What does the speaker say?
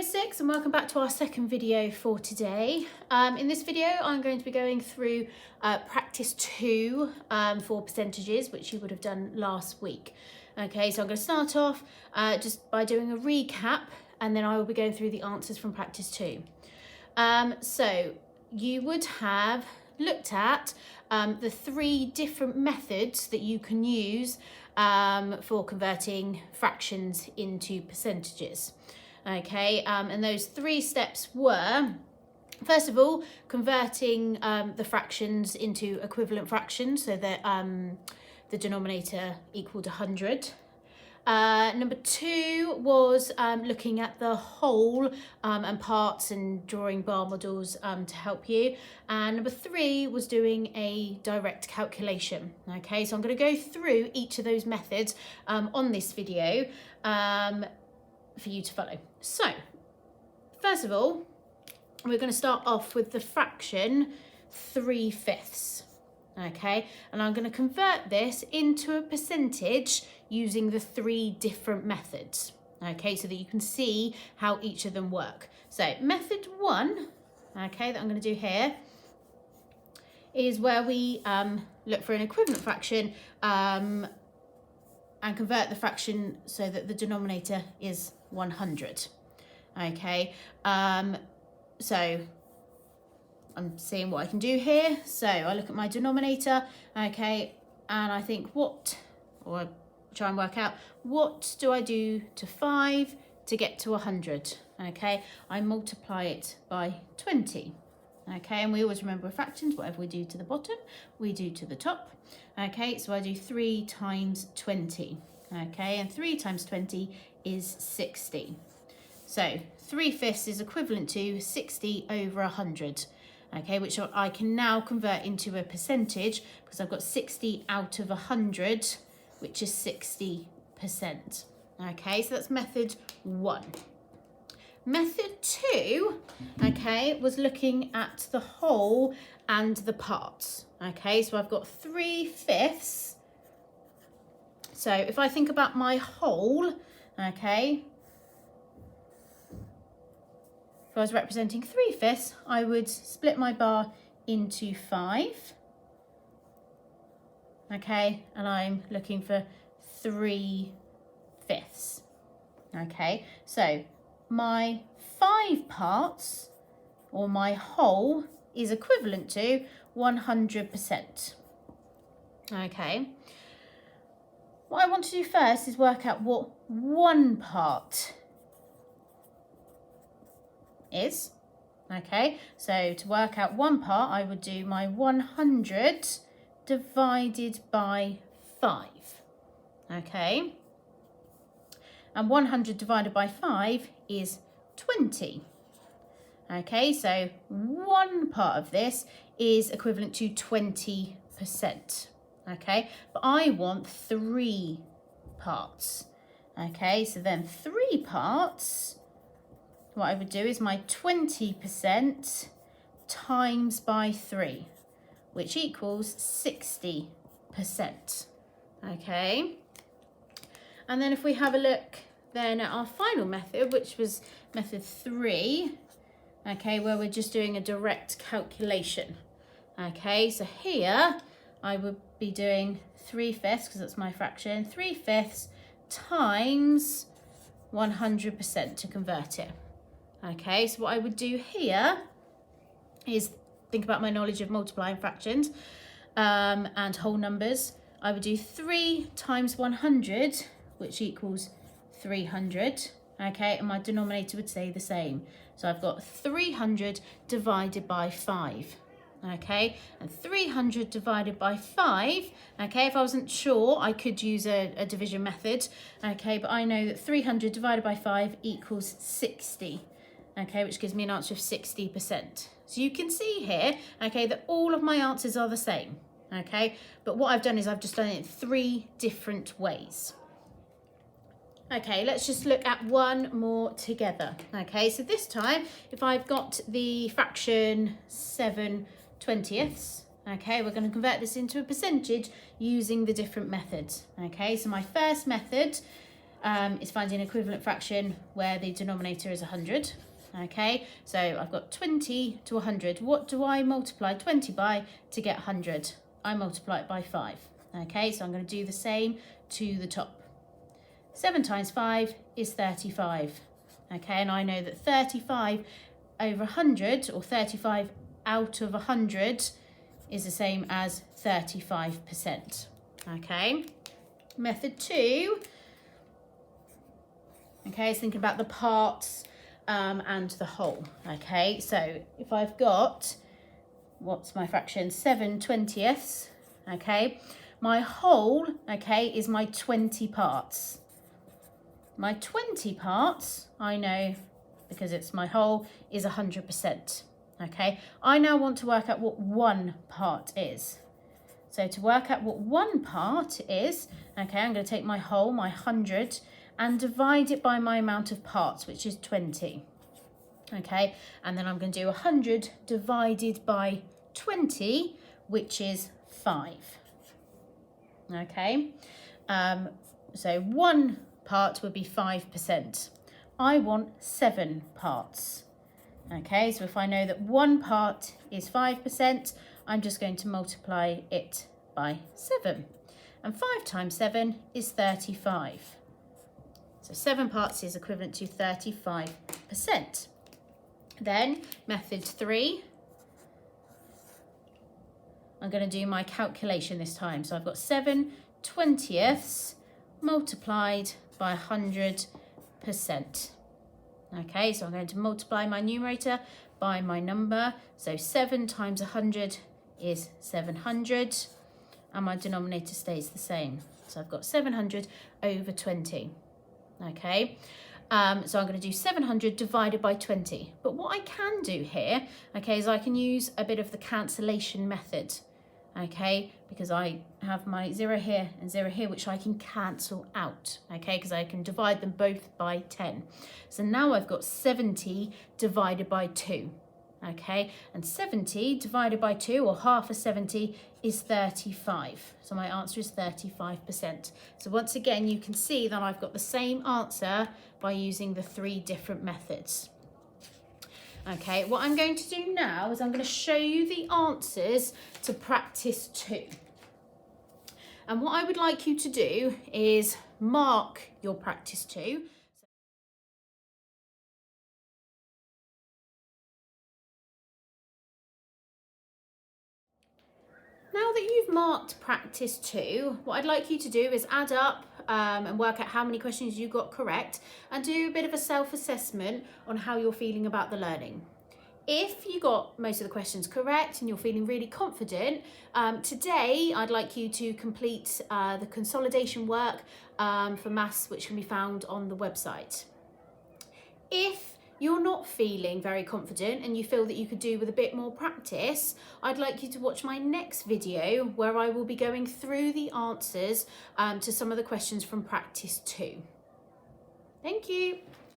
Year 6 and welcome back to our second video for today. In this video I'm going to be going through practice 2 for percentages, which you would have done last week. Okay, so I'm going to start off just by doing a recap and then I will be going through the answers from practice 2. So you would have looked at the 3 different methods that you can use for converting fractions into percentages. Okay, and those 3 steps were, first of all, converting the fractions into equivalent fractions so that the denominator equaled 100. Number 2 was looking at the whole and parts and drawing bar models to help you. And number 3 was doing a direct calculation. Okay, so I'm going to go through each of those methods on this video for you to follow. So, first of all, we're going to start off with the fraction 3/5. Okay, and I'm going to convert this into a percentage using the 3 different methods. Okay, so that you can see how each of them work. So, method 1, okay, that I'm going to do here is where we look for an equivalent fraction and convert the fraction so that the denominator is 100. Okay, so I'm seeing what I can do here. So I look at my denominator, okay, and I think I try and work out what do I do to 5 to get to 100. Okay, I multiply it by 20. Okay, and we always remember with fractions, whatever we do to the bottom, we do to the top. Okay, so I do 3 times 20. Okay, and 3 times 20 is 60. So 3/5 is equivalent to 60 over 100. Okay, which I can now convert into a percentage because I've got 60 out of 100, which is 60%. Okay, so that's method 1. Method 2, okay, was looking at the whole and the parts. Okay, so I've got 3/5. So if I think about my whole, okay, if I was representing 3/5, I would split my bar into 5. Okay, and I'm looking for 3/5. Okay, so my 5 parts, or my whole, is equivalent to 100%. Okay. What I want to do first is work out what 1 part is. Okay, so to work out 1 part, I would do my 100 divided by 5. Okay, and 100 divided by 5 is 20. Okay, so 1 part of this is equivalent to 20%. Okay, but I want 3 parts. Okay, so then 3 parts, what I would do is my 20% times by 3, which equals 60%. Okay, and then if we have a look then at our final method, which was method 3, okay, where we're just doing a direct calculation. Okay, so here I would be doing 3/5, because that's my fraction, 3/5 times 100% to convert it. Okay, so what I would do here is think about my knowledge of multiplying fractions and whole numbers. I would do 3 times 100, which equals 300. Okay, and my denominator would stay the same. So I've got 300 divided by 5. Okay, and 300 divided by 5, okay, if I wasn't sure, I could use a division method, okay, but I know that 300 divided by 5 equals 60, okay, which gives me an answer of 60%. So you can see here, okay, that all of my answers are the same, okay, but what I've done is I've just done it in 3 different ways. Okay, let's just look at one more together. Okay, so this time, if I've got the fraction 7/20, okay, we're going to convert this into a percentage using the different methods. Okay, so my first method is finding an equivalent fraction where the denominator is 100. Okay, so I've got 20 to 100. What do I multiply 20 by to get 100? I multiply it by 5. Okay, so I'm going to do the same to the top. 7 times 5 is 35. Okay, and I know that 35 over 100, or 35 out of 100, is the same as 35%. Okay, method 2. Okay, so thinking about the parts and the whole. Okay, so if I've got, what's my fraction? 7/20. Okay, my whole, okay, is my 20 parts. My 20 parts, I know, because it's my whole, is 100%. Okay, I now want to work out what one part is. So to work out what one part is, okay, I'm going to take my whole, my 100, and divide it by my amount of parts, which is 20. Okay, and then I'm going to do 100 divided by 20, which is 5. Okay, so one part would be 5%. I want 7 parts. Okay, so if I know that one part is 5%, I'm just going to multiply it by 7. And 5 times 7 is 35. So 7 parts is equivalent to 35%. Then method 3, I'm going to do my calculation this time. So I've got 7/20 multiplied by 100%. Okay, so I'm going to multiply my numerator by my number. So 7 times 100 is 700, and my denominator stays the same. So I've got 700 over 20. Okay, so I'm going to do 700 divided by 20. But what I can do here, okay, is I can use a bit of the cancellation method. Okay, because I have my 0 here and 0 here, which I can cancel out, okay, because I can divide them both by 10. So now I've got 70 divided by 2, okay, and 70 divided by 2, or half of 70, is 35. So my answer is 35%. So once again, you can see that I've got the same answer by using the 3 different methods. Okay, what I'm going to do now is I'm going to show you the answers to practice 2. And what I would like you to do is mark your practice 2. Now that you've marked practice 2, what I'd like you to do is add up and work out how many questions you got correct, and do a bit of a self-assessment on how you're feeling about the learning. If you got most of the questions correct and you're feeling really confident, today I'd like you to complete the consolidation work for maths, which can be found on the website. If you're not feeling very confident and you feel that you could do with a bit more practice, I'd like you to watch my next video where I will be going through the answers to some of the questions from practice 2. Thank you.